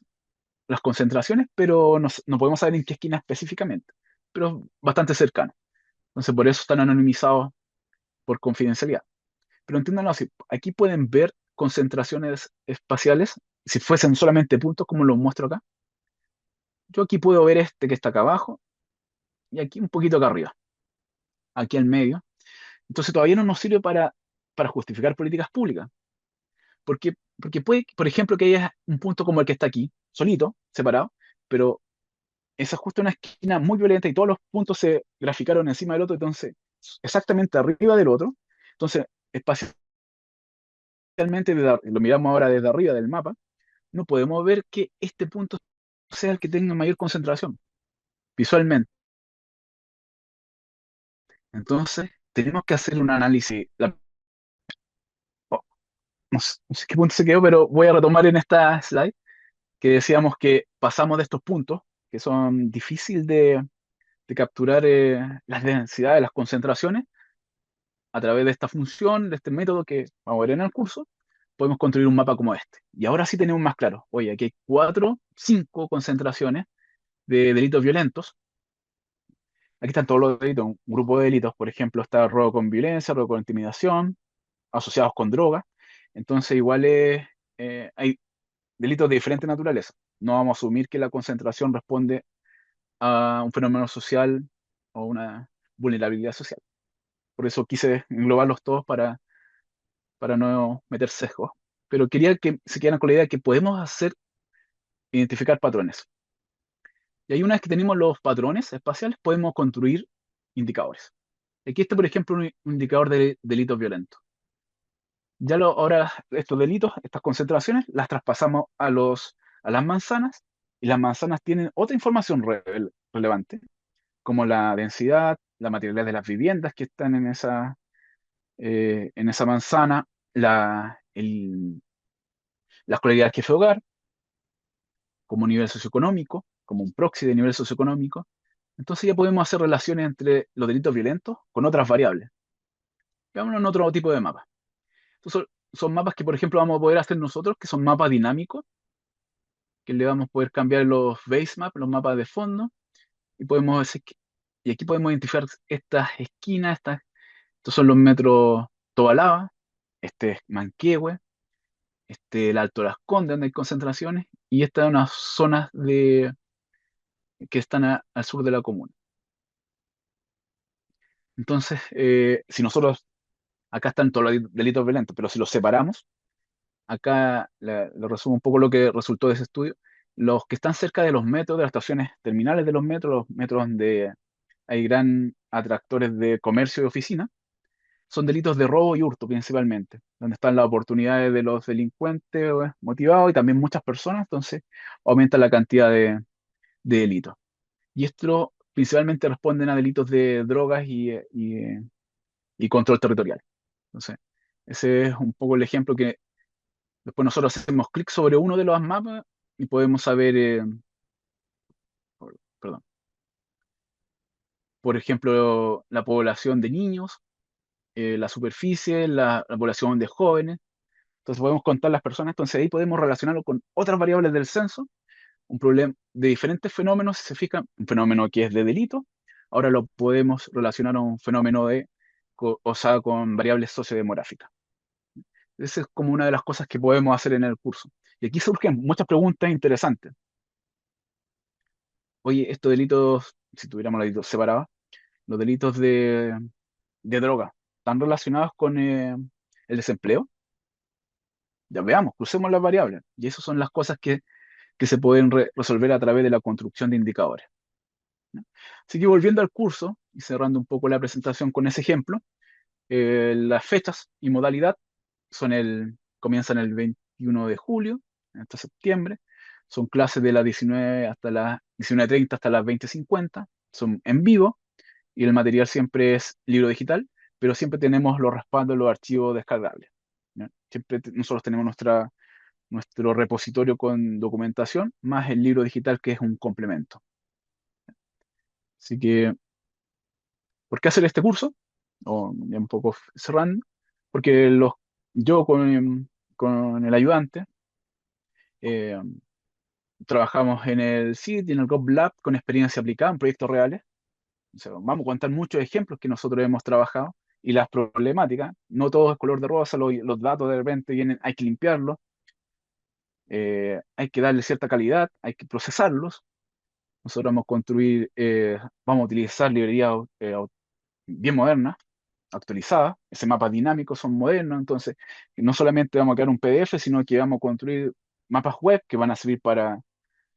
las concentraciones, pero no podemos saber en qué esquina específicamente, pero bastante cercano. Entonces, por eso están anonimizados por confidencialidad. Pero entiéndanlo así, aquí pueden ver concentraciones espaciales, si fuesen solamente puntos como los muestro acá. Yo aquí puedo ver este que está acá abajo y aquí un poquito acá arriba, aquí al medio. Entonces todavía no nos sirve para justificar políticas públicas. Porque puede, por ejemplo, que haya un punto como el que está aquí, solito, separado, pero esa es justo una esquina muy violenta y todos los puntos se graficaron encima del otro, entonces exactamente arriba del otro. Entonces, espacialmente, lo miramos ahora desde arriba del mapa, no podemos ver que este punto sea el que tenga mayor concentración visualmente. Entonces, tenemos que hacer un análisis. Oh, no sé qué punto se quedó, pero voy a retomar en esta slide que decíamos que pasamos de estos puntos que son difíciles de de capturar las densidades, las concentraciones, a través de esta función, de este método que vamos a ver en el curso, podemos construir un mapa como este. Y ahora sí tenemos más claro, oye, aquí hay cuatro, cinco concentraciones de delitos violentos. Aquí están todos los delitos, un grupo de delitos, por ejemplo, está robo con violencia, robo con intimidación, asociados con drogas. Entonces, igual hay delitos de diferente naturaleza. No vamos a asumir que la concentración responde a un fenómeno social o una vulnerabilidad social. Por eso quise englobarlos todos para no meter sesgos. Pero quería que se quedaran con la idea de que podemos hacer identificar patrones. Y ahí una vez que tenemos los patrones espaciales, podemos construir indicadores. Aquí está, por ejemplo, un indicador de delitos violentos. Ahora estos delitos, estas concentraciones, las traspasamos a las manzanas y las manzanas tienen otra información relevante, como la densidad, la materialidad de las viviendas que están en esa manzana, la escolaridad del jefe de hogar, como nivel socioeconómico, como un proxy de nivel socioeconómico. Entonces ya podemos hacer relaciones entre los delitos violentos con otras variables. Veámoslo en otro tipo de mapa. Estos son mapas que, por ejemplo, vamos a poder hacer nosotros, que son mapas dinámicos, que le vamos a poder cambiar los base maps, los mapas de fondo, y podemos decir y aquí podemos identificar estas esquinas, estos son los metros Tobalaba, este es Manquehue, el Alto Las Condes, donde hay concentraciones, y estas son unas zonas que están al sur de la comuna. Entonces, si nosotros, acá están todos los delitos violentos, pero si los separamos, acá lo resumo un poco lo que resultó de ese estudio. Los que están cerca de los metros, de las estaciones terminales de los metros donde hay gran atractores de comercio y oficina, son delitos de robo y hurto principalmente, donde están las oportunidades de los delincuentes motivados y también muchas personas, entonces aumenta la cantidad de delitos. Y esto principalmente responden a delitos de drogas y control territorial. Entonces, ese es un poco el ejemplo que después nosotros hacemos clic sobre uno de los mapas y podemos saber, perdón, por ejemplo, la población de niños, la superficie, la población de jóvenes. Entonces podemos contar las personas, entonces ahí podemos relacionarlo con otras variables del censo, un problema de diferentes fenómenos, si se fijan, un fenómeno que es de delito, ahora lo podemos relacionar a un fenómeno o sea, con variables sociodemográficas. Esa es como una de las cosas que podemos hacer en el curso. Y aquí surgen muchas preguntas interesantes. Oye, estos delitos, si tuviéramos los delitos separados, los delitos de droga, ¿están relacionados con el desempleo? Ya veamos, crucemos las variables. Y esas son las cosas que se pueden resolver a través de la construcción de indicadores, ¿no? Así que volviendo al curso y cerrando un poco la presentación con ese ejemplo, las fechas y modalidad comienzan el 21 de julio hasta septiembre. Son clases de las 19 hasta las 19:30 hasta las 20:50. Son en vivo y el material siempre es libro digital, pero siempre tenemos los respaldos, los archivos descargables, ¿no? Siempre nosotros tenemos nuestro repositorio con documentación, más el libro digital que es un complemento. Así que, ¿por qué hacer este curso? O ya un poco cerrando, porque yo con el ayudante eh, trabajamos en el CID y en el GovLab con experiencia aplicada en proyectos reales. O sea, vamos a contar muchos ejemplos que nosotros hemos trabajado y las problemáticas. No todo es color de rosa, los datos de repente vienen, hay que limpiarlos, hay que darle cierta calidad, hay que procesarlos. Nosotros vamos a utilizar librerías bien modernas, actualizadas. Ese mapa dinámico son modernos, entonces no solamente vamos a crear un PDF, sino que vamos a construir mapas web que van a servir para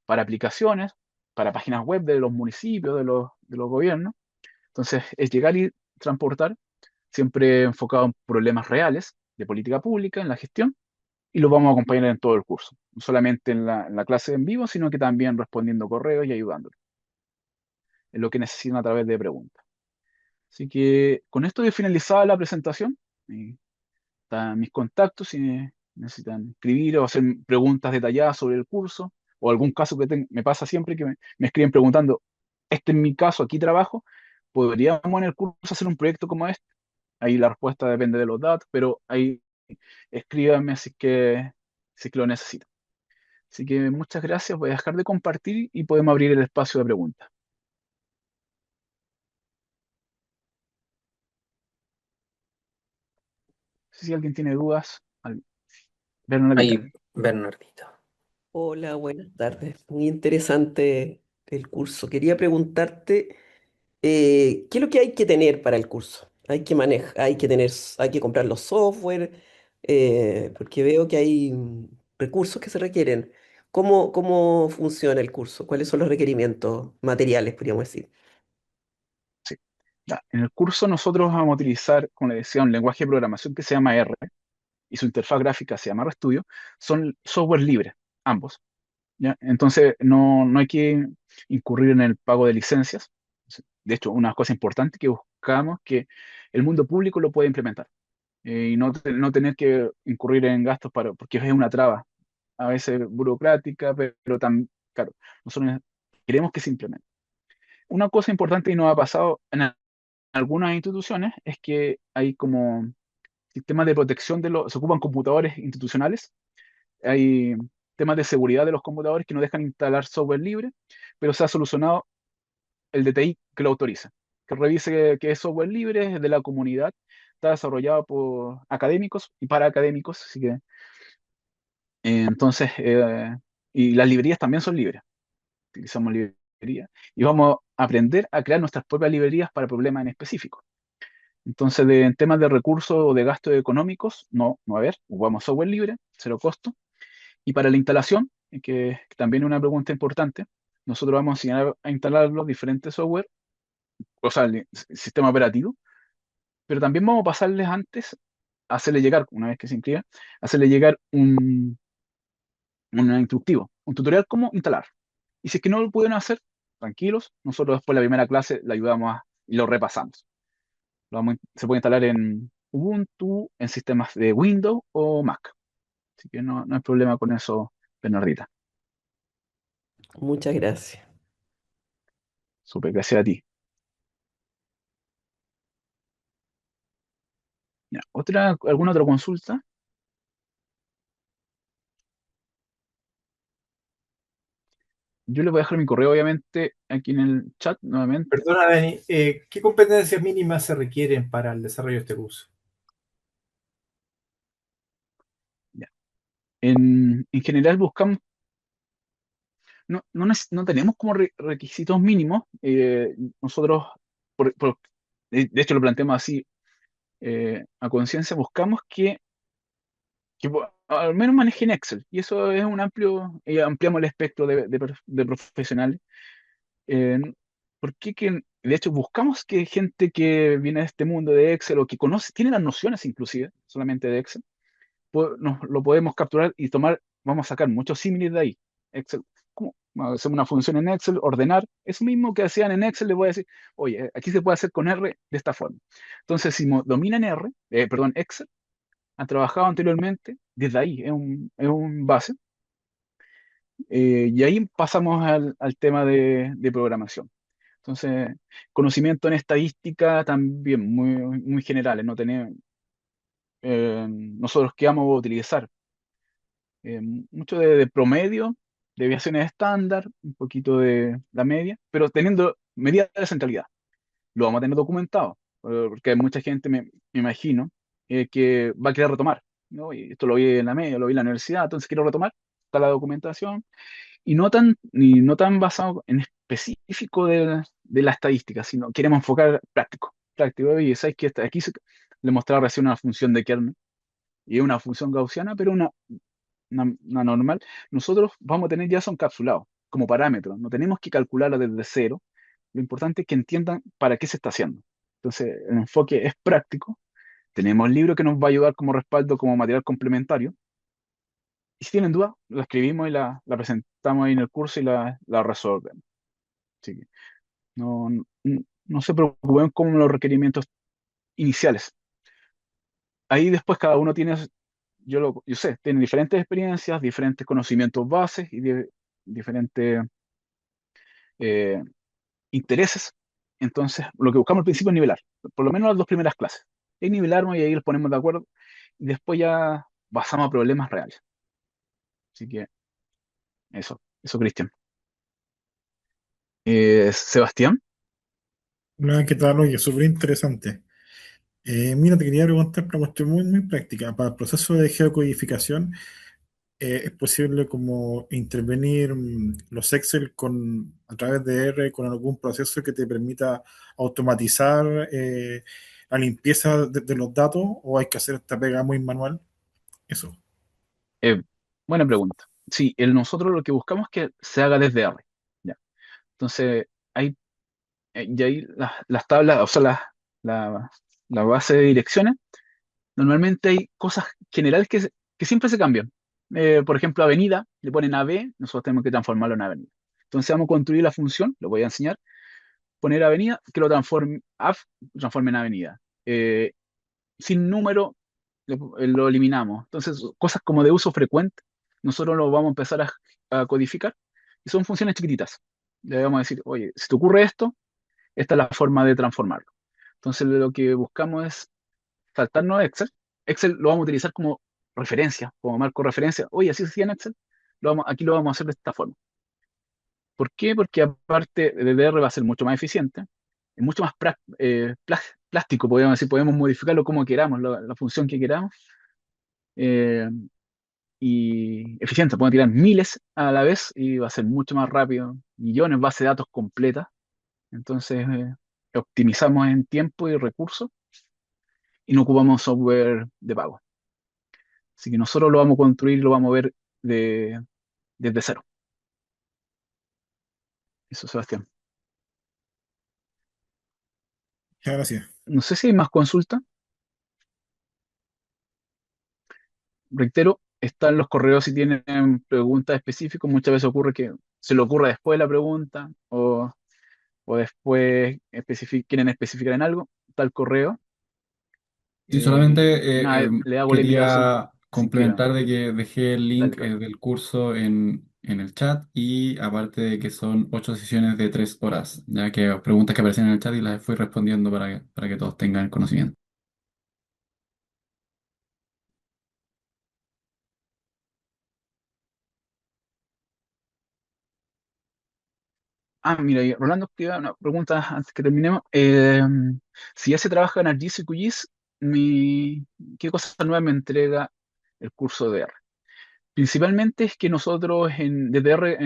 aplicaciones, para páginas web de los municipios, de los gobiernos. Entonces es llegar y transportar, siempre enfocado en problemas reales de política pública, en la gestión, y los vamos a acompañar en todo el curso, no solamente en la clase en vivo, sino que también respondiendo correos y ayudándolos en lo que necesitan a través de preguntas. Así que con esto he finalizado la presentación. Y están mis contactos si necesitan escribir o hacer preguntas detalladas sobre el curso o algún caso que me pasa siempre que me escriben preguntando, este es mi caso, aquí trabajo, ¿podríamos en el curso hacer un proyecto como este? Ahí la respuesta depende de los datos, pero ahí escríbame si es que lo necesitan. Así que muchas gracias, voy a dejar de compartir y podemos abrir el espacio de preguntas. Si alguien tiene dudas, Bernardita. Ahí, Bernardito. Hola, buenas tardes. Muy interesante el curso. Quería preguntarte, ¿qué es lo que hay que tener para el curso? Hay que manejar, hay que comprar los software, porque veo que hay recursos que se requieren. ¿Cómo funciona el curso? ¿Cuáles son los requerimientos materiales, podríamos decir? Sí. Ya, en el curso nosotros vamos a utilizar, como le decía, un lenguaje de programación que se llama R y su interfaz gráfica se llama RStudio. Son software libres, ambos. ¿Ya? Entonces no hay que incurrir en el pago de licencias. De hecho, una cosa importante que buscamos que el mundo público lo pueda implementar y no tener que incurrir en gastos porque es una traba, a veces burocrática, pero tan, claro, nosotros queremos que se implemente. Una cosa importante y nos ha pasado en algunas instituciones es que hay como sistemas de protección se ocupan computadores institucionales, hay temas de seguridad de los computadores que no dejan instalar software libre, pero se ha solucionado el DTI que lo autoriza, que revise que es software libre, es de la comunidad, está desarrollado por académicos y para académicos, así que entonces, y las librerías también son libres, utilizamos librerías y vamos a aprender a crear nuestras propias librerías para problemas en específico. Entonces, en temas de recursos o de gastos económicos, no va a haber, ocupamos software libre, cero costo. Y para la instalación, que también es una pregunta importante, nosotros vamos a enseñar a instalar los diferentes software, o sea, el sistema operativo, pero también vamos a pasarles antes, a hacerle llegar, una vez que se inscriba, hacerle llegar un instructivo, un tutorial cómo instalar. Y si es que no lo pueden hacer, tranquilos, nosotros después de la primera clase le ayudamos y lo repasamos. Se puede instalar en Ubuntu, en sistemas de Windows o Mac. Así que no hay problema con eso, Bernardita. Muchas gracias. Súper, gracias a ti. Ya, ¿alguna otra consulta? Yo le voy a dejar mi correo, obviamente, aquí en el chat nuevamente. Perdona, Dani, ¿qué competencias mínimas se requieren para el desarrollo de este curso? Ya. En general buscamos, no tenemos como requisitos mínimos. Nosotros, por- por- de hecho lo planteamos así, a conciencia, buscamos que al menos manejen Excel. Y eso es ampliamos el espectro de profesionales. Eh, porque de hecho buscamos que gente que viene de este mundo de Excel o que conoce, tiene las nociones inclusive solamente de Excel, nos lo podemos capturar y tomar, vamos a sacar muchos símiles de ahí. Excel, ¿cómo? Hacemos una función en Excel, ordenar, eso mismo que hacían en Excel, le voy a decir, oye, aquí se puede hacer con R de esta forma. Entonces, si dominan perdón, Excel, han trabajado anteriormente, desde ahí, es un base, y ahí pasamos al tema de programación. Entonces, conocimiento en estadística también muy generales, no tenemos, nosotros qué vamos a utilizar mucho de promedio, deviaciones estándar, un poquito de la media, pero teniendo medida de centralidad. Lo vamos a tener documentado, porque hay mucha gente, me imagino, que va a querer retomar, ¿no? Y esto lo vi en la media, lo vi en la universidad, entonces quiero retomar, está la documentación, y no tan basado en específico de la estadística, sino queremos enfocar práctico, y sabes que aquí le mostraba recién una función de kernel, y es una función gaussiana, pero una normal, nosotros vamos a tener ya eso encapsulado como parámetro. No tenemos que calcularlo desde cero. Lo importante es que entiendan para qué se está haciendo. Entonces, el enfoque es práctico. Tenemos el libro que nos va a ayudar como respaldo, como material complementario. Y si tienen dudas, la escribimos y la presentamos ahí en el curso y la resolvemos. Así que no se preocupen con los requerimientos iniciales. Ahí después cada uno tiene, yo sé, tiene diferentes experiencias, diferentes conocimientos bases y diferentes intereses. Entonces, lo que buscamos al principio es nivelar, por lo menos las dos primeras clases. Y nivelarnos y ahí los ponemos de acuerdo y después ya pasamos a problemas reales. Así que eso, Cristian. Sebastián, Nada, ¿qué tal? Oye, súper interesante. Mira, te quería preguntar una cuestión muy, muy práctica. Para el proceso de geocodificación, ¿es posible como intervenir los Excel a través de R con algún proceso que te permita automatizar la limpieza de los datos o hay que hacer esta pega muy manual? Eso. eh, buena pregunta. Sí, nosotros lo que buscamos es que se haga desde R. ¿Ya? Entonces, hay, y ahí las tablas, o sea, la, la base de direcciones. Normalmente hay cosas generales que siempre se cambian. Por ejemplo, avenida, le ponen AB, nosotros tenemos que transformarlo en avenida. Entonces vamos a construir la función, lo voy a enseñar, poner avenida, que lo transforme en avenida. Sin número, lo eliminamos. Entonces, cosas como de uso frecuente, nosotros lo vamos a empezar a codificar y son funciones chiquititas. Le vamos a decir, oye, si te ocurre esto, esta es la forma de transformarlo. Entonces, lo que buscamos es saltarnos a Excel. Excel lo vamos a utilizar como referencia, como marco de referencia. Oye, así se hacía en Excel. Aquí lo vamos a hacer de esta forma. ¿Por qué? Porque aparte de DR va a ser mucho más eficiente, es mucho más plástico, podemos decir, podemos modificarlo como queramos, la función que queramos, eh, y eficiente. Podemos tirar miles a la vez y va a ser mucho más rápido, millones de bases de datos completas. Entonces, optimizamos en tiempo y recursos y no ocupamos software de pago. Así que nosotros lo vamos a construir, lo vamos a ver de- desde cero. Eso, Sebastián. Muchas gracias. No sé si hay más consultas. Reitero, están los correos si tienen preguntas específicas. Muchas veces ocurre que se le ocurre después de la pregunta o después quieren especificar en algo. Está el correo. Sí, Y solamente nada, le hago la invitación quería si quieren. complementar de que dejé el Dale, link Carlos. del curso en el chat y aparte de que son 8 sesiones de 3 horas, ya que preguntas que aparecen en el chat y las fui respondiendo para que todos tengan conocimiento. Mira, y Rolando, te iba a una pregunta antes que terminemos. Si ya se trabaja en ArcGIS y QGIS, ¿qué cosa nueva me entrega el curso de R? Principalmente es que nosotros desde R,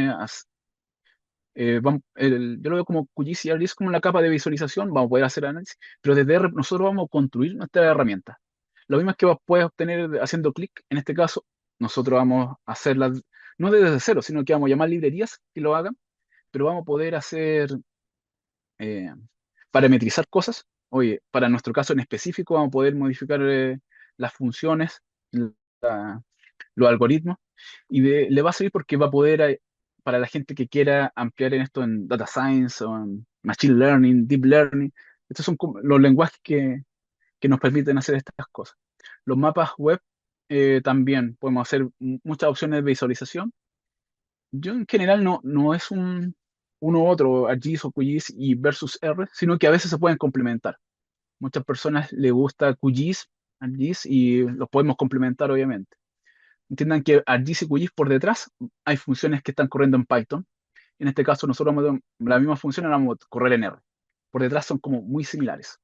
yo lo veo como QGIS y ArcGIS como la capa de visualización, vamos a poder hacer análisis, pero desde R nosotros vamos a construir nuestra herramienta. Lo mismo es que vos puedes obtener haciendo clic, en este caso, nosotros vamos a hacerlas no desde cero, sino que vamos a llamar librerías que lo hagan, pero vamos a poder hacer eh, parametrizar cosas. Oye, para nuestro caso en específico vamos a poder modificar las funciones, la- los algoritmos, y le va a servir porque va a poder, para la gente que quiera ampliar en esto en data science o en machine learning, deep learning, estos son como los lenguajes que nos permiten hacer estas cosas. Los mapas web también podemos hacer muchas opciones de visualización. Yo en general no es uno u otro, ArcGIS o QGIS y versus R, sino que a veces se pueden complementar. Muchas personas les gusta QGIS, ArcGIS y los podemos complementar obviamente. Entiendan que ArcGIS y QGIS por detrás hay funciones que están corriendo en Python. En este caso nosotros la misma función la vamos a correr en R. Por detrás son como muy similares.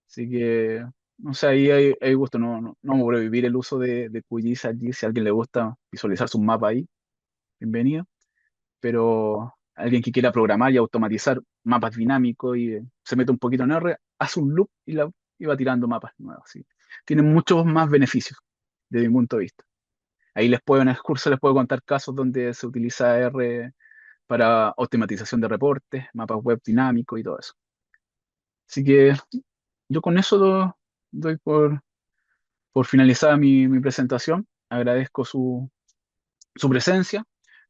Así que, no sé, ahí hay gusto. No vamos a prohibir el uso de QGIS, ArcGIS. Si a alguien le gusta visualizar su mapa ahí, bienvenido, pero alguien que quiera programar y automatizar mapas dinámicos y se mete un poquito en R, hace un loop y va tirando mapas nuevos. ¿Sí? Tiene muchos más beneficios desde mi punto de vista. Ahí en el curso les puedo contar casos donde se utiliza R para automatización de reportes, mapas web dinámicos y todo eso. Así que yo con eso doy por finalizada mi presentación. Agradezco su presencia.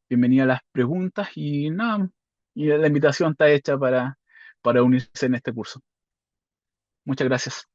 Bienvenida a las preguntas y nada, y la invitación está hecha para unirse en este curso. Muchas gracias.